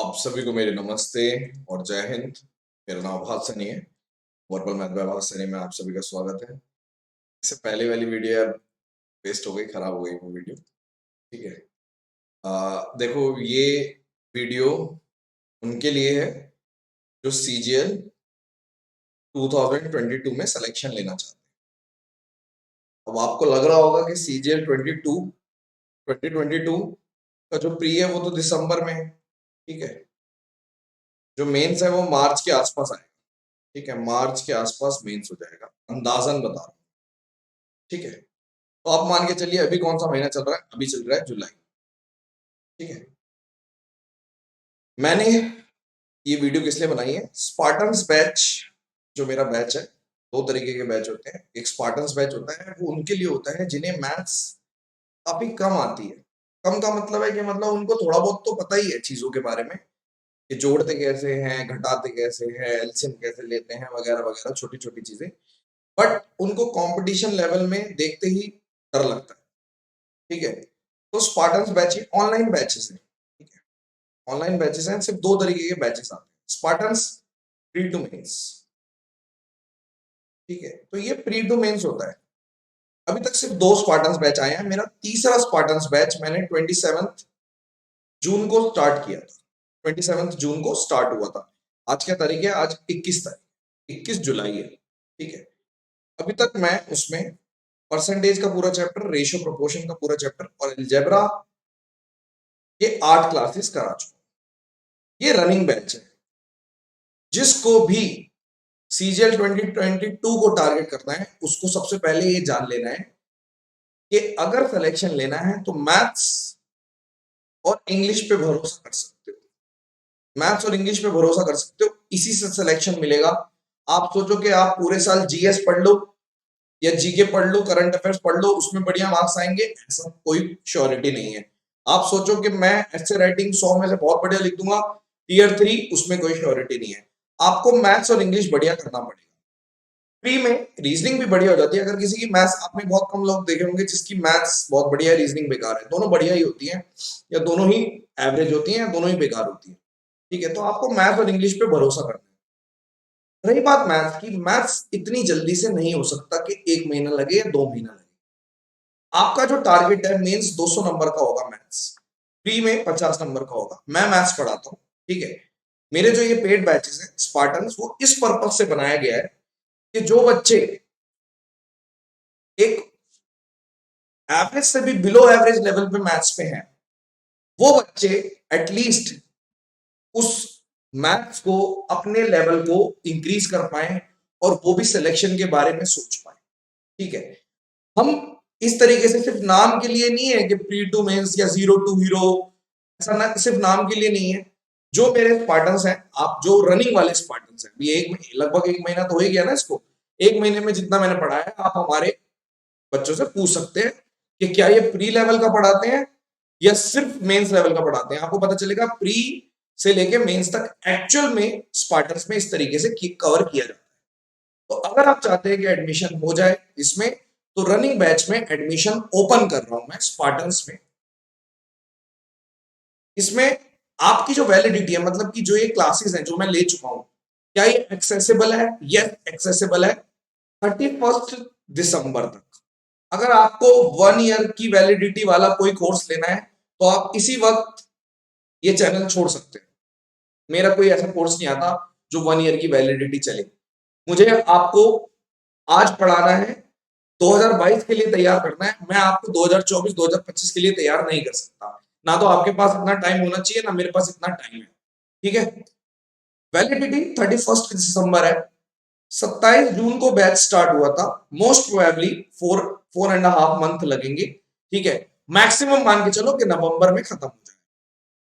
आप सभी को मेरे नमस्ते और जय हिंद। मेरा नाम भात सनी है। वर्बल मैथ बाय भात सनी में आप सभी का स्वागत है। इससे पहले वाली वीडियो यार वेस्ट हो गई, खराब हो गई वो वीडियो। ठीक है। देखो ये वीडियो उनके लिए है जो सीजीएल 2022 में सिलेक्शन लेना चाहते हैं। अब आपको लग रहा होगा कि सीजीएल 2022 का जो प्री है वो तो दिसंबर में है। ठीक है। जो मेंस है वो मार्च के आसपास आएगा। ठीक है, मार्च के आसपास मेंस हो जाएगा, अंदाजन बता रहा हूँ। ठीक है। तो आप मान के चलिए अभी कौन सा महीना चल रहा है, अभी चल रहा है जुलाई। ठीक है। मैंने ये वीडियो किस लिए बनाई है, स्पार्टन्स बैच जो मेरा बैच है, दो तरीके के बैच होते हैं। एक स्पार्टन्स बैच होता है, वो उनके लिए होता है जिन्हें मैथ्स काफी कम आती है। कम का मतलब है कि मतलब उनको थोड़ा बहुत तो पता ही है चीजों के बारे में, कि जोड़ते कैसे हैं, घटाते कैसे हैं, एलसीएम कैसे लेते हैं, वगैरह वगैरह छोटी छोटी चीजें। बट उनको कंपटीशन लेवल में देखते ही डर लगता है। ठीक है। तो स्पार्टन्स बैच ऑनलाइन बैचेस है। ठीक है। ऑनलाइन बैचेस हैं, सिर्फ दो तरीके के बैचेस आते हैं, स्पार्टन्स, प्री टू मेंस। ठीक है। तो ये प्री टू मेंस होता है। अभी तक सिर्फ दो स्पार्टन्स बैच आए हैं। मेरा तीसरा स्पार्टन्स बैच मैंने 27 जून को स्टार्ट किया था। 27 जून को स्टार्ट हुआ था। आज क्या तारीख है? आज 21 तारीख, 21 जुलाई है। ठीक है। अभी तक मैं उसमें परसेंटेज का पूरा चैप्टर, रेशियो प्रोपोर्शन का पूरा चैप्टर और अलजेब्रा ये 8 क्लासेस करा चुका। ये रनिंग बैच है। जिसको भी सीजीएल 2022 को टारगेट करना है उसको सबसे पहले ये जान लेना है कि अगर सिलेक्शन लेना है तो मैथ्स और इंग्लिश पे भरोसा कर सकते हो। मैथ्स और इंग्लिश पे भरोसा कर सकते हो, इसी से सिलेक्शन मिलेगा। आप सोचो कि आप पूरे साल जीएस पढ़ लो या जीके पढ़ लो, करंट अफेयर्स पढ़ लो, उसमें बढ़िया मार्क्स आएंगे, ऐसा कोई श्योरिटी नहीं है। आप सोचो कि मैं ऐसे राइटिंग 100 में से बहुत बढ़िया लिख दूंगा, टीयर 3, उसमें कोई श्योरिटी नहीं है। आपको मैथ्स और इंग्लिश बढ़िया करना पड़ेगा। प्री में रीजनिंग भी बढ़िया हो जाती है। अगर किसी की मैथ्स, आपने बहुत कम लोग देखे होंगे जिसकी मैथ्स बहुत बढ़िया है, रीजनिंग बेकार है। दोनों बढ़िया ही होती है, या दोनों ही एवरेज होती हैं, या दोनों ही बेकार होती है। ठीक है। तो आपको मैथ्स और इंग्लिश पे भरोसा करना है। रही बात मैथ्स की, मैथ्स इतनी जल्दी से नहीं हो सकता कि 1 महीना लगे या 2 महीना लगे। आपका जो टारगेट है मेंस 200 नंबर का होगा, मैथ्स प्री में 50 नंबर का होगा। मैं मैथ्स पढ़ाता हूँ। ठीक है। मेरे जो ये पेड बैचेस हैं स्पार्टन्स, वो इस पर्पज से बनाया गया है कि जो बच्चे एक एवरेज से भी बिलो एवरेज लेवल पे मैथ्स पे हैं, वो बच्चे एटलीस्ट उस मैथ्स को, अपने लेवल को इंक्रीज कर पाए और वो भी सिलेक्शन के बारे में सोच पाए। ठीक है। हम इस तरीके से सिर्फ नाम के लिए नहीं है कि प्री टू मेंस या जीरो टू हीरो, ऐसा ना, सिर्फ नाम के लिए नहीं है। जो मेरे स्पार्टन्स हैं, आप जो रनिंग वाले स्पार्टन्स हैं, ये लगभग 1 महीना तो हो ही गया ना इसको। 1 महीने में जितना मैंने पढ़ाया है, आप हमारे बच्चों से पूछ सकते हैं कि क्या ये प्री लेवल का पढ़ाते हैं या सिर्फ मेंस लेवल का पढ़ाते हैं। आपको पता चलेगा प्री से लेके मेंस तक एक्चुअल में स्पार्टन्स में इस तरीके से कवर किया जाता है। तो अगर आप चाहते हैं कि एडमिशन हो जाए इसमें, तो रनिंग बैच में एडमिशन ओपन कर रहा हूं मैं स्पार्टन्स में। इसमें आपकी जो वैलिडिटी है, मतलब कि जो ये क्लासेस हैं जो मैं ले चुका हूं, क्या ये एक्सेसिबल है? यस, एक्सेसिबल है 31 दिसंबर तक। अगर आपको 1 ईयर की वैलिडिटी वाला कोई कोर्स लेना है तो आप इसी वक्त ये चैनल छोड़ सकते हैं। मेरा कोई ऐसा कोर्स नहीं आता जो 1 ईयर की वैलिडिटी चले। मुझे आपको आज पढ़ाना है, 2022 के लिए तैयार करना है। मैं आपको 2024 2025 के लिए तैयार नहीं कर सकता। ना तो आपके पास इतना टाइम होना चाहिए, ना मेरे पास इतना टाइम है। ठीक है। वैलिडिटी 31 दिसंबर है। 27 जून को बैच स्टार्ट हुआ था। मोस्ट प्रोबेबली 4.5 मंथ लगेंगे। ठीक है। मैक्सिमम मान के चलो कि नवंबर में खत्म हो जाए।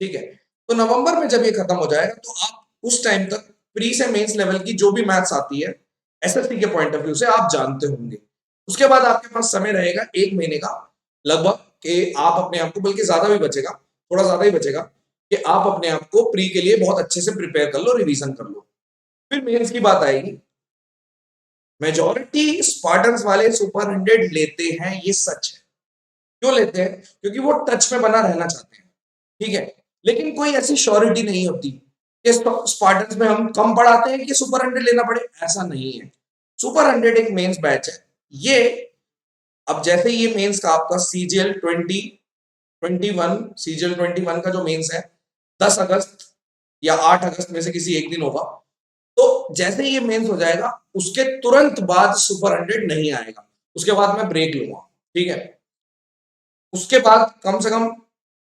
ठीक है। तो नवंबर में जब ये खत्म हो जाएगा तो आप उस टाइम तक प्री से मेंस लेवल की जो भी मैथ्स आती है एसएससी के पॉइंट ऑफ व्यू से आप जानते होंगे। उसके बाद आपके पास समय रहेगा 1 महीने का लगभग, कि आप अपने आप को, बल्कि ज्यादा भी बचेगा, थोड़ा ज्यादा ही बचेगा, कि आप अपने आप को प्री के लिए बहुत अच्छे से प्रिपेयर कर लो, रिवीजन कर लो। फिर मेंस की बात आएगी। मेजॉरिटी स्पार्टन्स वाले सुपर 100 लेते हैं, ये सच है। क्यों लेते हैं? क्योंकि वो टच में बना रहना चाहते हैं। ठीक है। लेकिन कोई ऐसी श्योरिटी नहीं होती कि स्पार्टन्स में हम कम पढ़ाते हैं कि सुपर 100 लेना पड़े, ऐसा नहीं है। सुपर 100 एक मेंस बैच है। ये अब जैसे ये मेंस का आपका सीजीएल 2021 सीजीएल 21 का जो मेंस है 10 अगस्त या 8 अगस्त में से किसी एक दिन होगा। तो जैसे ये मेंस हो जाएगा उसके तुरंत बाद सुपर 100 नहीं आएगा, उसके बाद मैं ब्रेक लूंगा, ठीक है। उसके बाद कम से कम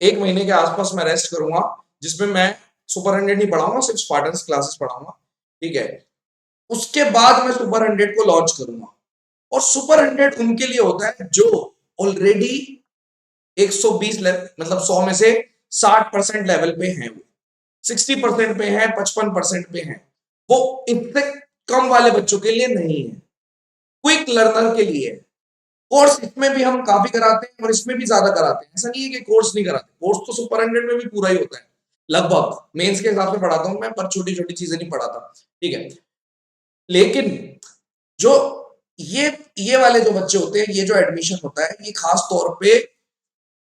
1 महीने के आसपास मैं रेस्ट करूंगा, जिसमें मैं सुपर 100 नहीं पढ़ाऊंगा, सिर्फ स्पार्टन्स क्लासेस पढ़ाऊंगा, ठीक है। उसके बाद मैं सुपर 100 को लॉन्च करूंगा। और सुपर 100 उनके लिए होता है जो ऑलरेडी 120 मतलब 100 में से 60% लेवल पे हैं, वो 60% पे हैं, 55% पे हैं। वो इतने कम वाले बच्चों के लिए नहीं है, क्विक लर्नर के लिए। कोर्स इसमें भी हम काफी कराते हैं और इसमें भी ज्यादा कराते हैं, ऐसा नहीं है कि कोर्स नहीं कराते। कोर्स तो सुपर 100 में भी पूरा ही होता है लगभग, मेंस के हिसाब से पढ़ाता हूं मैं, पर छोटी छोटी चीजें नहीं पढ़ाता, ठीक है। लेकिन जो ये वाले जो बच्चे होते हैं, ये जो एडमिशन होता है, ये खास तौर पे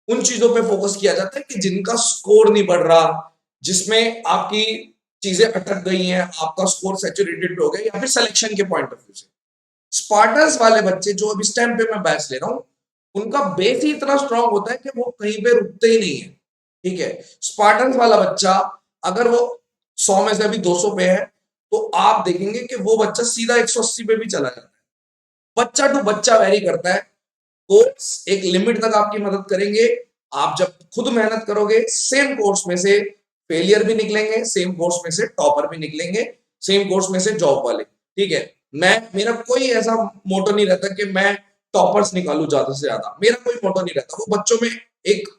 उन चीजों पे फोकस किया जाता है कि जिनका स्कोर नहीं बढ़ रहा, जिसमें आपकी चीजें अटक गई हैं, आपका स्कोर सैचुरेटेड हो गया, या फिर सिलेक्शन के पॉइंट ऑफ व्यू से। स्पार्टन्स वाले बच्चे जो अभी इस टाइम पे मैं बैच ले रहा हूं, उनका बेस ही इतना स्ट्रांग होता है कि वो कहीं पे रुकते ही नहीं है, ठीक है। स्पार्टन्स वाला बच्चा अगर वो 100 में से अभी 200 पे है, तो आप देखेंगे कि वो बच्चा सीधा 180 पे भी चला जाता है। बच्चा टू बच्चा वेरी करता है। कोर्स एक लिमिट तक आपकी मदद करेंगे। आप जब खुद मेहनत करोगे, सेम कोर्स में से फेलियर भी निकलेंगे, सेम कोर्स में से टॉपर भी निकलेंगे, सेम कोर्स में से जॉब वाले, ठीक है। मेरा कोई ऐसा मोटो नहीं रहता कि मैं टॉपर्स निकालू ज्यादा से ज्यादा, मेरा कोई मोटो नहीं रहता। वो बच्चों में एक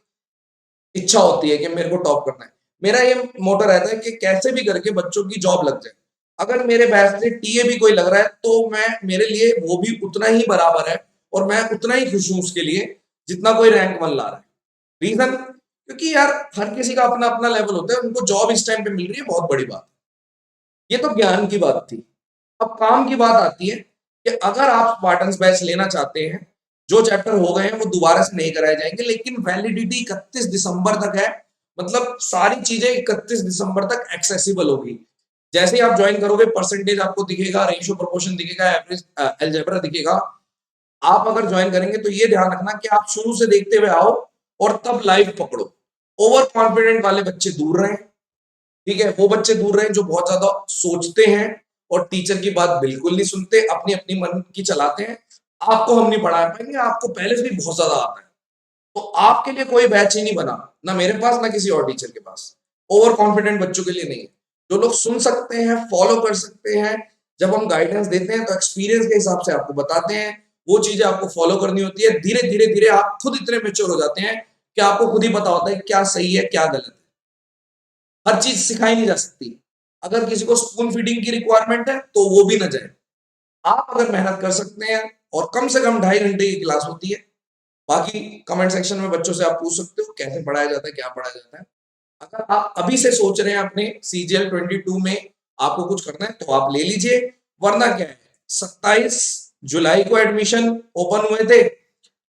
इच्छा होती है कि मेरे को टॉप करना है। मेरा ये मोटो रहता है कि कैसे भी करके बच्चों की जॉब लग जाए। अगर मेरे बैच से टीए भी कोई लग रहा है, तो मैं मेरे लिए वो भी उतना ही बराबर है, और मैं उतना ही खुश हूं उसके लिए जितना कोई रैंक 1 ला रहा है। रीजन, क्योंकि यार हर किसी का अपना अपना लेवल होता है, उनको जॉब इस टाइम पे मिल रही है, बहुत बड़ी बात। ये तो ज्ञान की बात थी। अब काम की बात आती है कि अगर आप स्पार्टन्स बैच लेना चाहते हैं, जो चैप्टर हो गए हैं वो दोबारा से नहीं कराए जाएंगे, लेकिन वैलिडिटी 31 दिसंबर तक है। मतलब सारी चीजें 31 दिसंबर तक एक्सेसिबल होगी। जैसे ही आप ज्वाइन करोगे, परसेंटेज आपको दिखेगा, रेशियो प्रोपोर्शन दिखेगा, एवरेज अलजेब्रा दिखेगा। आप अगर ज्वाइन करेंगे तो ये ध्यान रखना कि आप शुरू से देखते हुए आओ और तब लाइव पकड़ो। ओवर कॉन्फिडेंट वाले बच्चे दूर रहें, ठीक है। वो बच्चे दूर रहें जो बहुत ज्यादा सोचते हैं और टीचर की बात बिल्कुल नहीं सुनते, अपनी अपनी मन की चलाते हैं। आपको हम नहीं पढ़ा पाएंगे, आपको पहले से भी बहुत ज्यादा आता है, तो आपके लिए कोई बैच ही नहीं बना, ना मेरे पास ना किसी और टीचर के पास। ओवर कॉन्फिडेंट बच्चों के लिए नहीं है। जो लोग सुन सकते हैं, फॉलो कर सकते हैं, जब हम गाइडेंस देते हैं तो एक्सपीरियंस के हिसाब से आपको बताते हैं, वो चीजें आपको फॉलो करनी होती है। धीरे धीरे धीरे आप खुद इतने मेच्योर हो जाते हैं कि आपको खुद ही पता होता है क्या सही है क्या गलत है। हर चीज सिखाई नहीं जा सकती। अगर किसी को स्पून फीडिंग की रिक्वायरमेंट है तो वो भी ना जाए। आप अगर मेहनत कर सकते हैं, और कम से कम 2.5 घंटे की क्लास होती है। बाकी कमेंट सेक्शन में बच्चों से आप पूछ सकते हो कैसे पढ़ाया जाता है, क्या पढ़ाया जाता है। अगर आप अभी से सोच रहे हैं अपने सीजीएल 22 में आपको कुछ करना है, तो आप ले लीजिए। वरना क्या है, 27 जुलाई को एडमिशन ओपन हुए थे,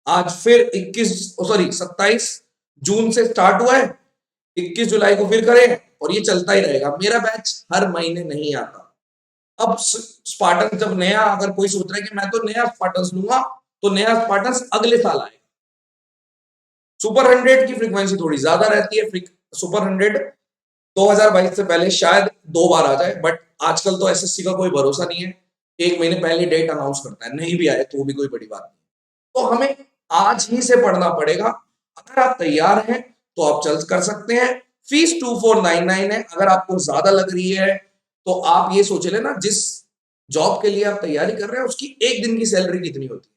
आज फिर 27 जून से स्टार्ट हुआ है, 21 जुलाई को फिर करें, और ये चलता ही रहेगा। मेरा बैच हर महीने नहीं आता। अब स्पार्टन जब नया, अगर कोई सोच रहा है कि मैं तो नया स्पार्टन्स लूंगा, तो नया स्पार्टन्स अगले साल आएगा। सुपर 100 की फ्रीक्वेंसी थोड़ी ज्यादा रहती है। सुपर 100 2022 से पहले शायद 2 बार आ जाए, बट आजकल तो एसएससी का कोई भरोसा नहीं है। 1 महीने पहले डेट अनाउंस करता है, नहीं भी आए तो भी कोई बड़ी बात नहीं। तो हमें आज ही से पढ़ना पड़ेगा। अगर आप तैयार हैं तो आप चल कर सकते हैं। फीस 2499 है। अगर आपको ज्यादा लग रही है तो आप ये सोच लेना, जिस जॉब के लिए आप तैयारी कर रहे हैं उसकी एक दिन की सैलरी कितनी होती है,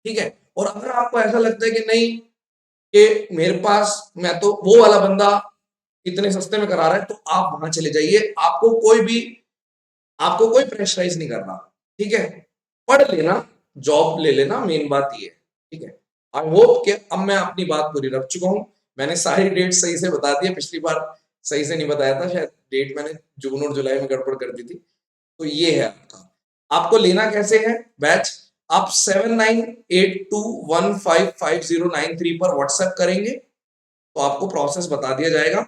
ठीक है। और अगर आपको ऐसा लगता है कि नहीं, कि मेरे पास, मैं तो वो वाला बंदा इतने सस्ते में करा रहा है, तो आप वहां चले जाइए। आपको कोई प्रेशराइज नहीं करना, ठीक है। पढ़ लेना, जॉब ले लेना, मेन बात ये है, ठीक है। आई होप कि अब मैं अपनी बात पूरी रख चुका हूं। मैंने सारी डेट सही से बता दी है, पिछली बार सही से नहीं बताया था, शायद डेट मैंने जून और जुलाई में गड़बड़ कर दी थी। तो ये है आपका। आपको लेना कैसे है बैच, आप 7982155093 पर व्हाट्सएप करेंगे तो आपको प्रोसेस बता दिया जाएगा।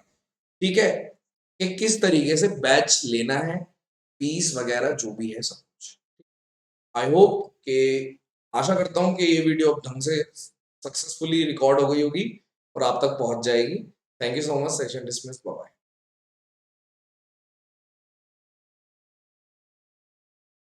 ठीक है, कि किस तरीके से बैच लेना है, फीस वगैरह जो भी है सब कुछ। आई होप कि आशा करता हूँ कि ये वीडियो अब ढंग से सक्सेसफुली रिकॉर्ड हो गई होगी और आप तक पहुंच जाएगी। Thank you so much. Session dismiss.